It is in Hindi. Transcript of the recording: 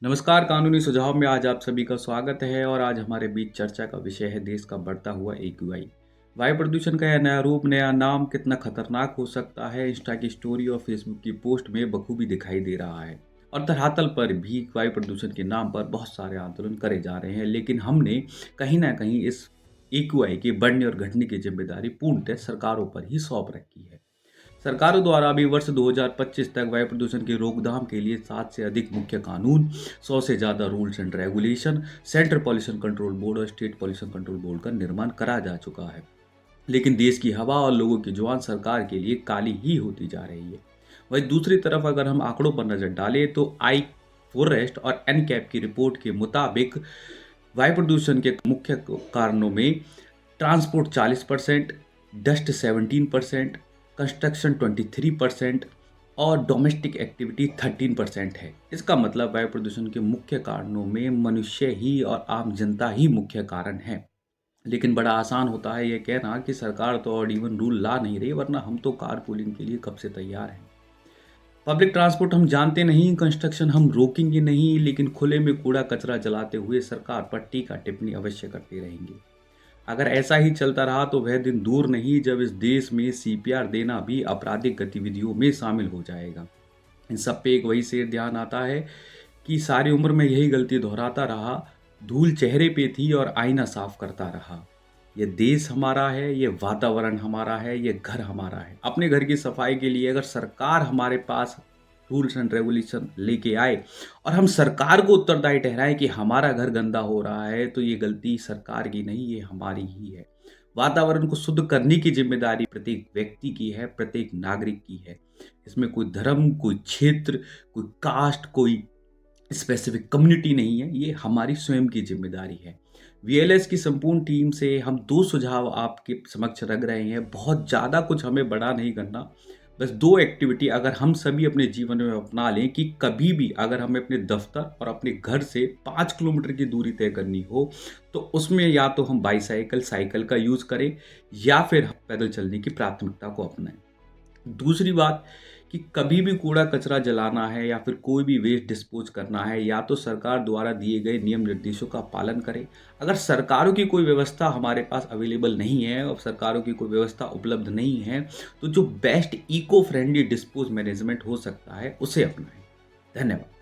नमस्कार, कानूनी सुझाव में आज आप सभी का स्वागत है और आज हमारे बीच चर्चा का विषय है देश का बढ़ता हुआ एक्यूआई। वायु प्रदूषण का यह नया रूप, नया नाम कितना खतरनाक हो सकता है, इंस्टा की स्टोरी और फेसबुक की पोस्ट में बखूबी दिखाई दे रहा है। और धरातल पर भी वायु प्रदूषण के नाम पर बहुत सारे आंदोलन करे जा रहे हैं, लेकिन हमने कहीं ना कहीं इस एक्यूआई के बढ़ने और घटने की जिम्मेदारी पूर्णतः सरकारों पर ही सौंप रखी है। सरकारों द्वारा अभी वर्ष 2025 तक वायु प्रदूषण की रोकथाम के लिए 7 से अधिक मुख्य कानून, 100 से ज़्यादा rules and regulation, central pollution control board और स्टेट पॉल्यूशन कंट्रोल बोर्ड का निर्माण करा जा चुका है। लेकिन देश की हवा और लोगों की जुबान सरकार के लिए काली ही होती जा रही है। वहीं दूसरी तरफ अगर हम आंकड़ों पर नजर डालें तो आई फॉरेस्ट और एनकैप की रिपोर्ट के मुताबिक वायु प्रदूषण के मुख्य कारणों में ट्रांसपोर्ट 40%, डस्ट 17%, कंस्ट्रक्शन 23% और डोमेस्टिक एक्टिविटी 13% है। इसका मतलब वायु प्रदूषण के मुख्य कारणों में मनुष्य ही और आम जनता ही मुख्य कारण है। लेकिन बड़ा आसान होता है ये कहना कि सरकार तो और इवन रूल ला नहीं रही, वरना हम तो कार पूलिंग के लिए कब से तैयार हैं। पब्लिक ट्रांसपोर्ट हम जानते नहीं, कंस्ट्रक्शन हम रोकेंगे नहीं, लेकिन खुले में कूड़ा कचरा जलाते हुए सरकार पर टीका टिप्पणी अवश्य करते रहेंगे। अगर ऐसा ही चलता रहा तो वह दिन दूर नहीं जब इस देश में सीपीआर देना भी आपराधिक गतिविधियों में शामिल हो जाएगा। इन सब पे एक वही शेर ध्यान आता है कि सारी उम्र में यही गलती दोहराता रहा, धूल चेहरे पे थी और आईना साफ करता रहा। ये देश हमारा है, ये वातावरण हमारा है, ये घर हमारा है। अपने घर की सफाई के लिए अगर सरकार हमारे पास रूल्स एंड रेगुलेशन लेके आए और हम सरकार को उत्तरदायी ठहराएं कि हमारा घर गंदा हो रहा है, तो ये गलती सरकार की नहीं, ये हमारी ही है। वातावरण को शुद्ध करने की जिम्मेदारी प्रत्येक व्यक्ति की है, प्रत्येक नागरिक की है। इसमें कोई धर्म, कोई क्षेत्र, कोई कास्ट, कोई स्पेसिफिक कम्युनिटी नहीं है, ये हमारी स्वयं की जिम्मेदारी है। वीएलएस की संपूर्ण टीम से हम 2 सुझाव आपके समक्ष रख रहे हैं। बहुत ज़्यादा कुछ हमें बड़ा नहीं करना, बस 2 एक्टिविटी अगर हम सभी अपने जीवन में अपना लें कि कभी भी अगर हमें अपने दफ्तर और अपने घर से 5 किलोमीटर की दूरी तय करनी हो, तो उसमें या तो हम बाईसाइकिल, साइकिल का यूज़ करें या फिर पैदल चलने की प्राथमिकता को अपनाएं। दूसरी बात कि कभी भी कूड़ा कचरा जलाना है या फिर कोई भी वेस्ट डिस्पोज करना है, या तो सरकार द्वारा दिए गए नियम निर्देशों का पालन करें। अगर सरकारों की कोई व्यवस्था हमारे पास अवेलेबल नहीं है और सरकारों की कोई व्यवस्था उपलब्ध नहीं है, तो जो best eco friendly dispose management हो सकता है उसे अपनाएं। धन्यवाद।